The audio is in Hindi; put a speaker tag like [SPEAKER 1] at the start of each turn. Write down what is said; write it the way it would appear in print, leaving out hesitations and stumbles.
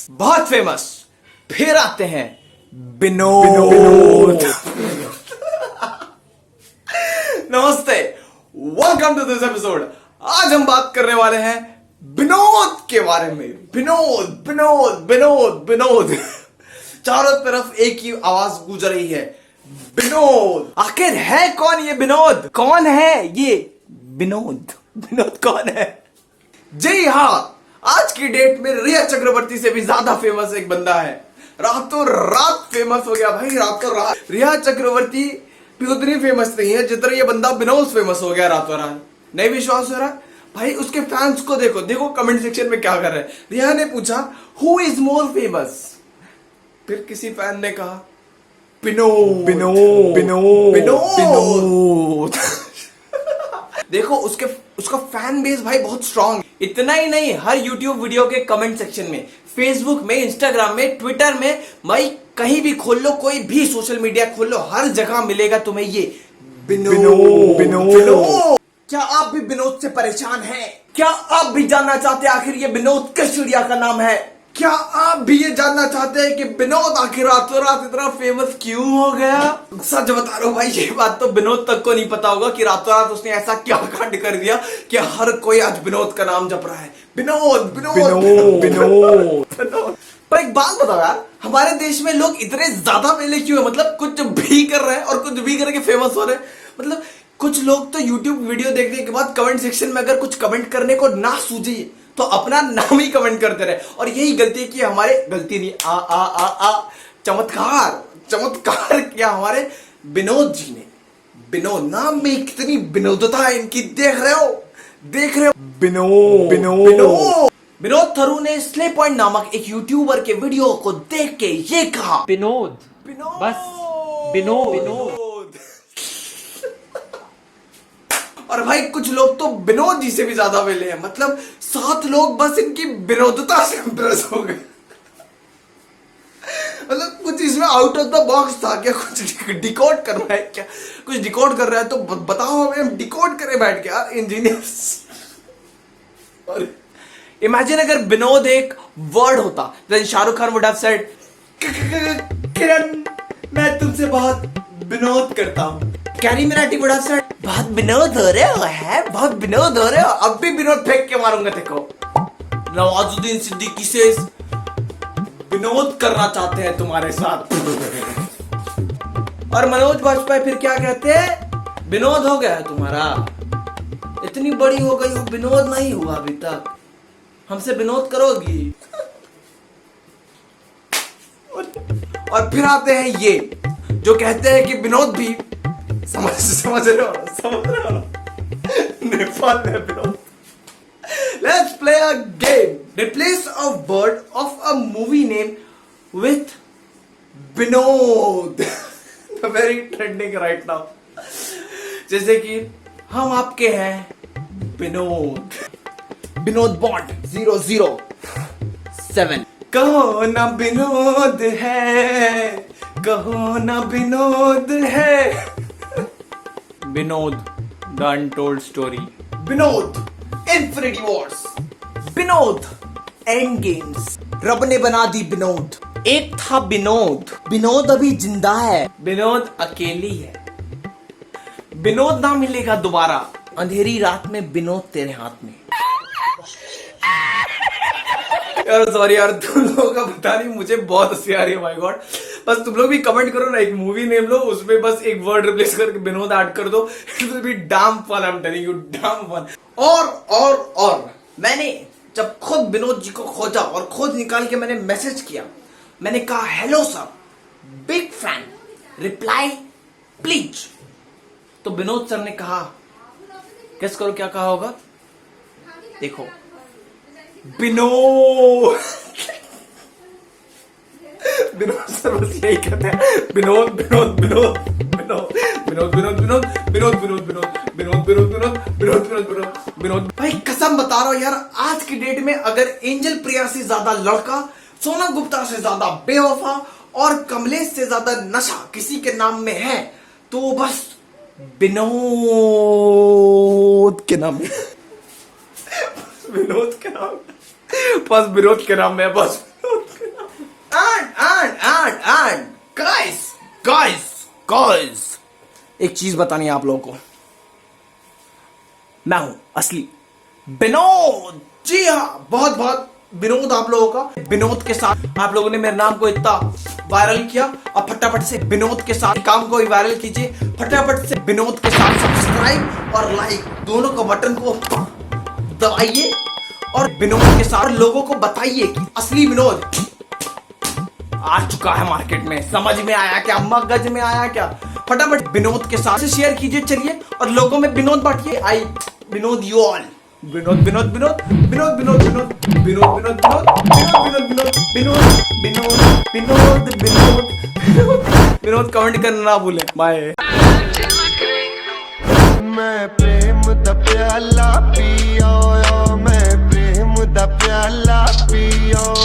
[SPEAKER 1] बहुत फेमस, फिर आते हैं विनोद। नमस्ते, वेलकम टू दिस एपिसोड। आज हम बात करने वाले हैं विनोद के बारे में। विनोद विनोद विनोद विनोद, चारों तरफ एक ही आवाज गूंज रही है, विनोद। आखिर है कौन ये विनोद? कौन है ये विनोद? विनोद कौन है? जी हाँ, आज की डेट में रिया चक्रवर्ती से भी ज्यादा फेमस एक बंदा है। रातों रात फेमस हो गया भाई, रातों रात। रिया चक्रवर्ती भी उतनी फेमस नहीं है जितना ये बंदा विनोद फेमस हो गया रातों रात। नहीं विश्वास हो रहा भाई? उसके फैंस को देखो, देखो कमेंट सेक्शन में क्या कर रहे हैं। रिया ने पूछा हु इज मोर फेमस, फिर किसी फैन ने कहा विनोद विनोद विनोद विनोद। देखो उसका फैन बेस भाई बहुत स्ट्रांग। इतना ही नहीं, हर यूट्यूब वीडियो के कमेंट सेक्शन में, फेसबुक में, इंस्टाग्राम में, ट्विटर में, भाई कहीं भी खोल लो, कोई भी सोशल मीडिया खोल लो, हर जगह मिलेगा तुम्हें ये विनोद। क्या आप भी विनोद से परेशान हैं? क्या आप भी जानना चाहते हैं आखिर ये विनोद किस चिड़िया का नाम है? क्या आप भी ये जानना चाहते हैं कि विनोद आखिर रातों रात इतना फेमस क्यों हो गया? सच बता रहा हूं भाई, ये बात तो विनोद तक को नहीं पता होगा कि रातों रात उसने ऐसा क्या कांड कर दिया कि हर कोई आज विनोद का नाम जप रहा है। विनोद विनोद विनोद। पर एक बात बताओ यार, हमारे देश में लोग इतने ज्यादा पहले क्यों है? मतलब कुछ भी कर रहे हैं और कुछ भी करके फेमस हो रहे हैं। मतलब कुछ लोग तो यूट्यूब वीडियो देखने के बाद कमेंट सेक्शन में अगर कुछ कमेंट करने को ना सूझे तो अपना नाम ही कमेंट करते रहे। और यही गलती की हमारे, गलती नहीं, चमत्कार किया हमारे विनोद जी ने। विनोद नाम में कितनी विनोदता है इनकी, देख रहे हो विनोद थरू ने स्ले पॉइंट नामक एक यूट्यूबर के वीडियो को देख के ये कहा,
[SPEAKER 2] विनोद बस विनोद।
[SPEAKER 1] और भाई कुछ लोग तो विनोद जी से भी ज्यादा वेले हैं। मतलब 7 लोग बस इनकी विनोदता से इम्प्रेस हो गए। मतलब कुछ इसमें आउट ऑफ द बॉक्स था क्या? कुछ डिकोड करना है क्या? कुछ डिकोड कर रहा है तो बताओ हमें, हम डिकोड करें बैठ के यार, इंजीनियर्स। और इमेजिन अगर विनोद एक वर्ड होता, then Shahrukh Khan would have said Kiran मैं तुमसे बहुत विनोद करता हूं। Carry Minati would have said बहुत विनोद हो रहे हो, है बहुत विनोद हो रहे हो। अब भी विनोद फेंक के मारूंगा देखो। नवाजुद्दीन सिद्दीकी से विनोद करना चाहते हैं तुम्हारे साथ। और मनोज बाजपेयी फिर क्या कहते हैं? विनोद हो गया है तुम्हारा, इतनी बड़ी हो गई हो, विनोद नहीं हुआ अभी तक, हमसे विनोद करोगी? और फिर आते हैं ये जो कहते हैं कि विनोद भी समझ रहे हो नेपाल में Vinod. Let's play a game. Replace a word of a movie name with Vinod. Very trending right now. जैसे कि हम आपके हैं विनोद, विनोद बॉन्ड 007। कहो ना विनोद है, कहो ना विनोद है। Vinod the untold story, Vinod infinity Wars, Vinod and games, रब ने बना दी विनोद। एक था विनोद, विनोद अभी जिंदा है, विनोद अकेली है। विनोद ना मिलेगा दोबारा, अंधेरी रात में विनोद तेरे हाथ में। यार सॉरी यार, तुम लोगों का पता नहीं, मुझे बहुत हंसी आ रही है। माय गॉड, बस तुम लोग भी कमेंट करो ना, एक मूवी नेम लो, उसमें बस एक वर्ड रिप्लेस करके विनोद ऐड कर दो। It will be damn fun, I am telling you, damn fun. और मैंने जब खुद विनोद जी को खोजा और खुद निकाल के मैंने मैसेज किया, मैंने कहा hello sir, big fan, reply please. तो विनोद सर ने कहा, गेस करो क्या कहा होगा? देखो, विनोद सर बस यही कहते हैं, विनोद विनोद विनोद विनोद विनोद विनोद विनोद विनोद विनोद विनोद विनोद विनोद विनोद विनोद विनोद विनोद। भाई कसम बता रहा हूं यार, आज की डेट में अगर एंजल प्रिया से ज्यादा लड़का, सोनम गुप्ता से ज्यादा बेवफा और कमलेश से ज्यादा नशा किसी के नाम में है तो बस विनोद के नाम में। विनोद के नाम, बस विनोद के नाम में, बस गाइस गाइस गाइस, एक चीज बतानी है आप लोगों को। मैं हूं असली विनोद। जी हाँ, बहुत बहुत विनोद आप लोगों का। विनोद के साथ आप लोगों ने मेरे नाम को इतना वायरल किया, अब फटाफट से विनोद के साथ काम को भी वायरल कीजिए। फटाफट से विनोद के साथ सब्सक्राइब और लाइक दोनों को बटन को दबाइए और विनोद के साथ लोगों को बताइए कि असली विनोद आ चुका है मार्केट में। समझ में आया क्या? मगज में आया क्या? फटाफट विनोद के साथ शेयर कीजिए चलिए और लोगों में विनोद बांटिए। I Vinod you all. Vinod Vinod Vinod Vinod Vinod Vinod Vinod Vinod Vinod Vinod Vinod Vinod Vinod Vinod Vinod comment करना ना भूलें। बाय।
[SPEAKER 3] मैं प्रेम दा प्याला पियो, मैं प्रेम दा प्याला पियो।